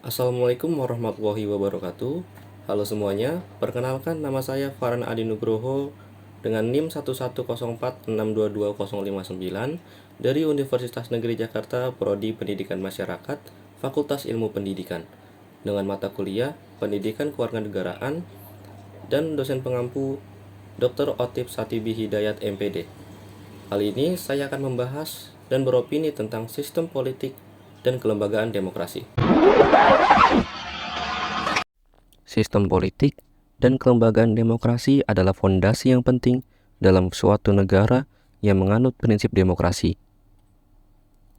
Assalamualaikum warahmatullahi wabarakatuh. Halo semuanya, perkenalkan nama saya Farhan Adi Nugroho dengan NIM 11046220059 dari Universitas Negeri Jakarta, Prodi Pendidikan Masyarakat, Fakultas Ilmu Pendidikan, dengan mata kuliah Pendidikan Kewarganegaraan dan dosen pengampu Dr. Otip Satibi Hidayat MPD. Kali ini saya akan membahas dan beropini tentang sistem politik dan kelembagaan demokrasi. Sistem politik dan kelembagaan demokrasi adalah fondasi yang penting dalam suatu negara yang menganut prinsip demokrasi.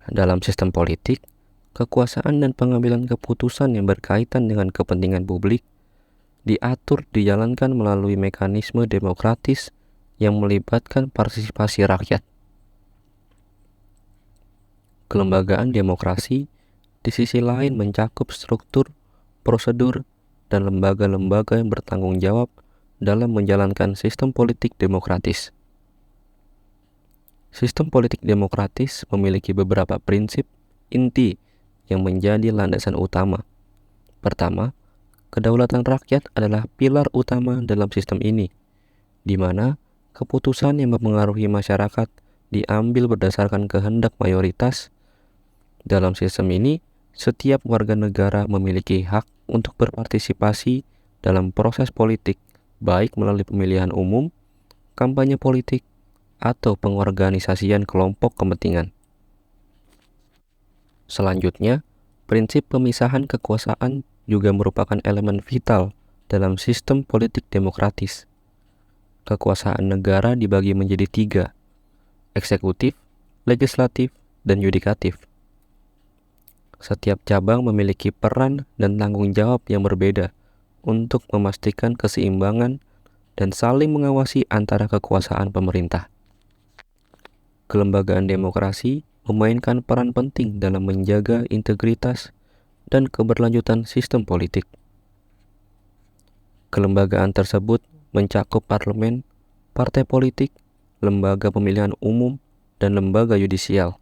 Dalam sistem politik, kekuasaan dan pengambilan keputusan yang berkaitan dengan kepentingan publik diatur dijalankan melalui mekanisme demokratis yang melibatkan partisipasi rakyat. Kelembagaan demokrasi di sisi lain mencakup struktur, prosedur, dan lembaga-lembaga yang bertanggung jawab dalam menjalankan sistem politik demokratis. Sistem politik demokratis memiliki beberapa prinsip inti yang menjadi landasan utama. Pertama, kedaulatan rakyat adalah pilar utama dalam sistem ini, di mana keputusan yang mempengaruhi masyarakat diambil berdasarkan kehendak mayoritas. Dalam sistem ini, setiap warga negara memiliki hak untuk berpartisipasi dalam proses politik, baik melalui pemilihan umum, kampanye politik, atau pengorganisasian kelompok kepentingan. Selanjutnya, prinsip pemisahan kekuasaan juga merupakan elemen vital dalam sistem politik demokratis. Kekuasaan negara dibagi menjadi 3, eksekutif, legislatif, dan yudikatif. Setiap cabang memiliki peran dan tanggung jawab yang berbeda untuk memastikan keseimbangan dan saling mengawasi antara kekuasaan pemerintah. Kelembagaan demokrasi memainkan peran penting dalam menjaga integritas dan keberlanjutan sistem politik. Kelembagaan tersebut mencakup parlemen, partai politik, lembaga pemilihan umum, dan lembaga yudisial.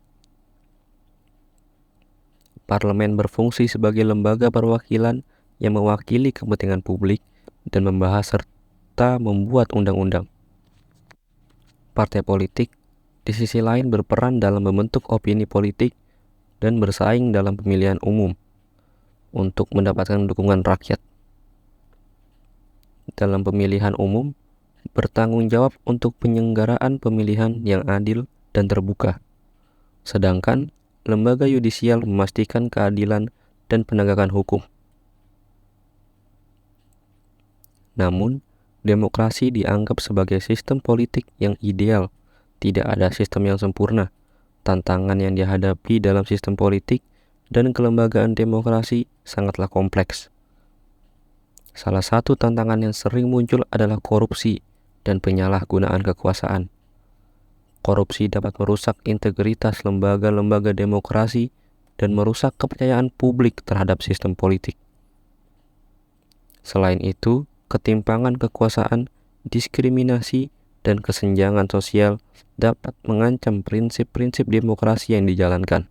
Parlemen berfungsi sebagai lembaga perwakilan yang mewakili kepentingan publik dan membahas serta membuat undang-undang. Partai politik di sisi lain berperan dalam membentuk opini politik dan bersaing dalam pemilihan umum untuk mendapatkan dukungan rakyat. Dalam pemilihan umum, bertanggung jawab untuk penyelenggaraan pemilihan yang adil dan terbuka. Sedangkan lembaga yudisial memastikan keadilan dan penegakan hukum. Namun, demokrasi dianggap sebagai sistem politik yang ideal. Tidak ada sistem yang sempurna. Tantangan yang dihadapi dalam sistem politik dan kelembagaan demokrasi sangatlah kompleks. Salah satu tantangan yang sering muncul adalah korupsi dan penyalahgunaan kekuasaan. Korupsi dapat merusak integritas lembaga-lembaga demokrasi dan merusak kepercayaan publik terhadap sistem politik. Selain itu, ketimpangan kekuasaan, diskriminasi, dan kesenjangan sosial dapat mengancam prinsip-prinsip demokrasi yang dijalankan.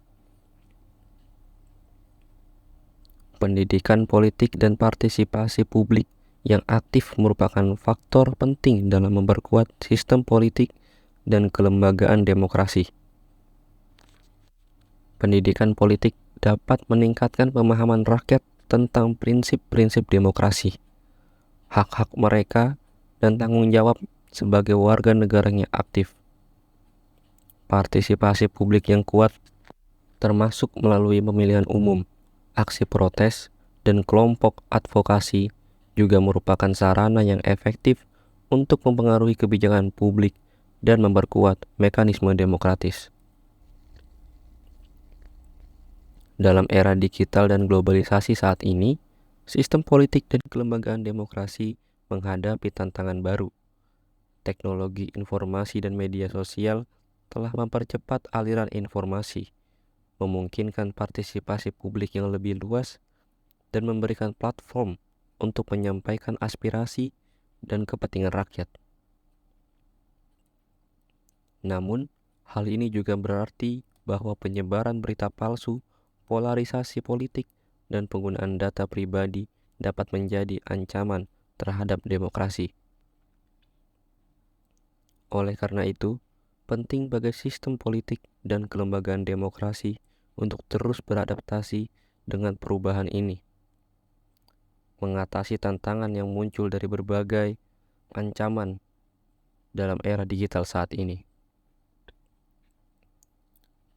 Pendidikan politik dan partisipasi publik yang aktif merupakan faktor penting dalam memperkuat sistem politik dan kelembagaan demokrasi. Pendidikan politik dapat meningkatkan pemahaman rakyat tentang prinsip-prinsip demokrasi, hak-hak mereka, dan tanggung jawab sebagai warga negara yang aktif. Partisipasi publik yang kuat, termasuk melalui pemilihan umum, aksi protes, dan kelompok advokasi, juga merupakan sarana yang efektif untuk mempengaruhi kebijakan publik dan memperkuat mekanisme demokratis. Dalam era digital dan globalisasi saat ini, sistem politik dan kelembagaan demokrasi menghadapi tantangan baru. Teknologi informasi dan media sosial telah mempercepat aliran informasi, memungkinkan partisipasi publik yang lebih luas, dan memberikan platform untuk menyampaikan aspirasi dan kepentingan rakyat. Namun, hal ini juga berarti bahwa penyebaran berita palsu, polarisasi politik, dan penggunaan data pribadi dapat menjadi ancaman terhadap demokrasi. Oleh karena itu, penting bagi sistem politik dan kelembagaan demokrasi untuk terus beradaptasi dengan perubahan ini, mengatasi tantangan yang muncul dari berbagai ancaman dalam era digital saat ini.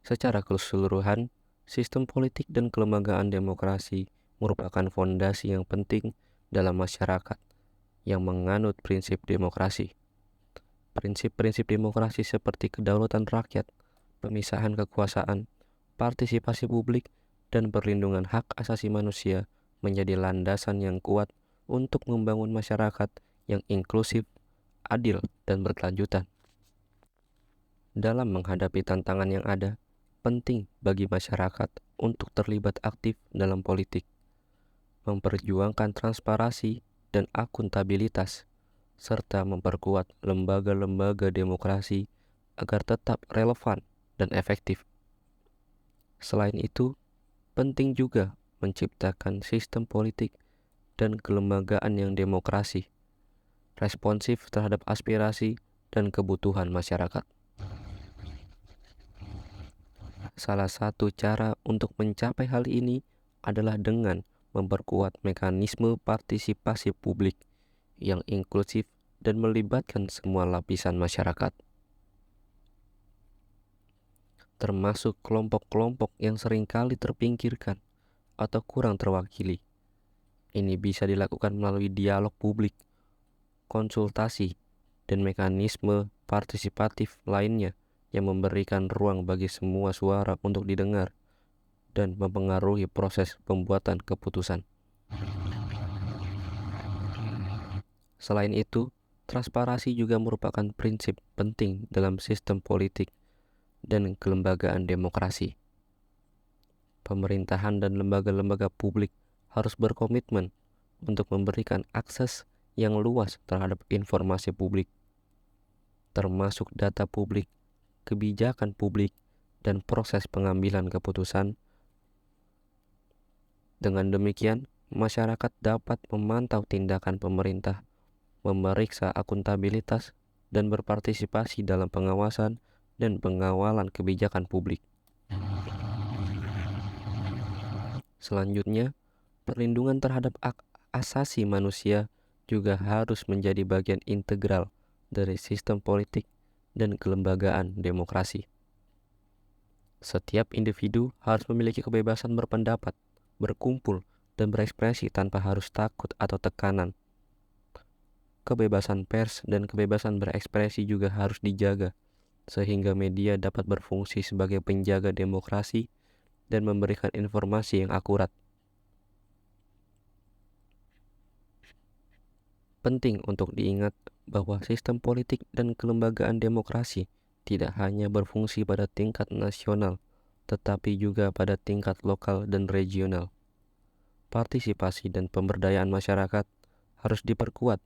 Secara keseluruhan, sistem politik dan kelembagaan demokrasi merupakan fondasi yang penting dalam masyarakat yang menganut prinsip demokrasi. Prinsip-prinsip demokrasi seperti kedaulatan rakyat, pemisahan kekuasaan, partisipasi publik, dan perlindungan hak asasi manusia menjadi landasan yang kuat untuk membangun masyarakat yang inklusif, adil, dan berkelanjutan. Dalam menghadapi tantangan yang ada, penting bagi masyarakat untuk terlibat aktif dalam politik, memperjuangkan transparansi dan akuntabilitas, serta memperkuat lembaga-lembaga demokrasi agar tetap relevan dan efektif. Selain itu, penting juga menciptakan sistem politik dan kelembagaan yang demokrasi, responsif terhadap aspirasi dan kebutuhan masyarakat. Salah satu cara untuk mencapai hal ini adalah dengan memperkuat mekanisme partisipasi publik yang inklusif dan melibatkan semua lapisan masyarakat, termasuk kelompok-kelompok yang seringkali terpinggirkan atau kurang terwakili. Ini bisa dilakukan melalui dialog publik, konsultasi, dan mekanisme partisipatif lainnya yang memberikan ruang bagi semua suara untuk didengar dan mempengaruhi proses pembuatan keputusan. Selain itu, transparansi juga merupakan prinsip penting dalam sistem politik dan kelembagaan demokrasi. Pemerintahan dan lembaga-lembaga publik harus berkomitmen untuk memberikan akses yang luas terhadap informasi publik, termasuk data publik, kebijakan publik, dan proses pengambilan keputusan. Dengan demikian, masyarakat dapat memantau tindakan pemerintah, memeriksa akuntabilitas, dan berpartisipasi dalam pengawasan dan pengawalan kebijakan publik. Selanjutnya, perlindungan terhadap hak asasi manusia juga harus menjadi bagian integral dari sistem politik dan kelembagaan demokrasi. Setiap individu harus memiliki kebebasan berpendapat, berkumpul, dan berekspresi tanpa harus takut atau tekanan. Kebebasan pers dan kebebasan berekspresi juga harus dijaga, sehingga media dapat berfungsi sebagai penjaga demokrasi dan memberikan informasi yang akurat. Penting untuk diingat bahwa sistem politik dan kelembagaan demokrasi tidak hanya berfungsi pada tingkat nasional, tetapi juga pada tingkat lokal dan regional. Partisipasi dan pemberdayaan masyarakat harus diperkuat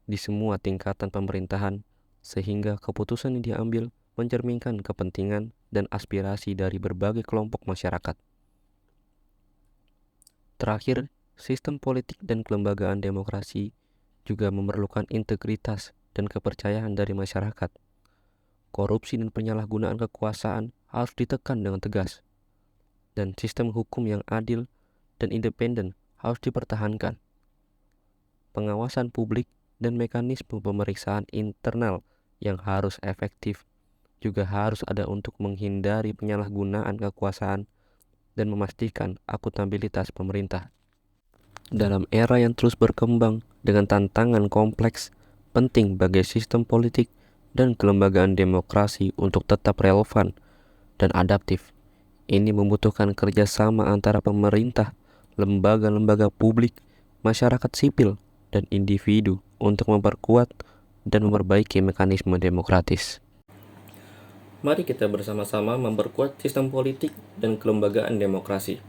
di semua tingkatan pemerintahan, sehingga keputusan yang diambil mencerminkan kepentingan dan aspirasi dari berbagai kelompok masyarakat. Terakhir, sistem politik dan kelembagaan demokrasi juga memerlukan integritas dan kepercayaan dari masyarakat. Korupsi dan penyalahgunaan kekuasaan harus ditekan dengan tegas, dan sistem hukum yang adil dan independen harus dipertahankan. Pengawasan publik dan mekanisme pemeriksaan internal yang harus efektif juga harus ada untuk menghindari penyalahgunaan kekuasaan dan memastikan akuntabilitas pemerintah. Dalam era yang terus berkembang dengan tantangan kompleks, penting bagi sistem politik dan kelembagaan demokrasi untuk tetap relevan dan adaptif. Ini membutuhkan kerjasama antara pemerintah, lembaga-lembaga publik, masyarakat sipil, dan individu untuk memperkuat dan memperbaiki mekanisme demokratis. Mari kita bersama-sama memperkuat sistem politik dan kelembagaan demokrasi,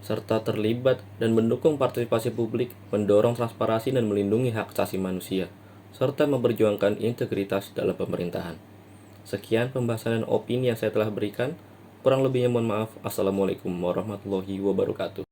serta terlibat dan mendukung partisipasi publik, mendorong transparansi dan melindungi hak asasi manusia, serta memperjuangkan integritas dalam pemerintahan. Sekian pembahasan dan opini yang saya telah berikan. Kurang lebihnya mohon maaf. Assalamualaikum warahmatullahi wabarakatuh.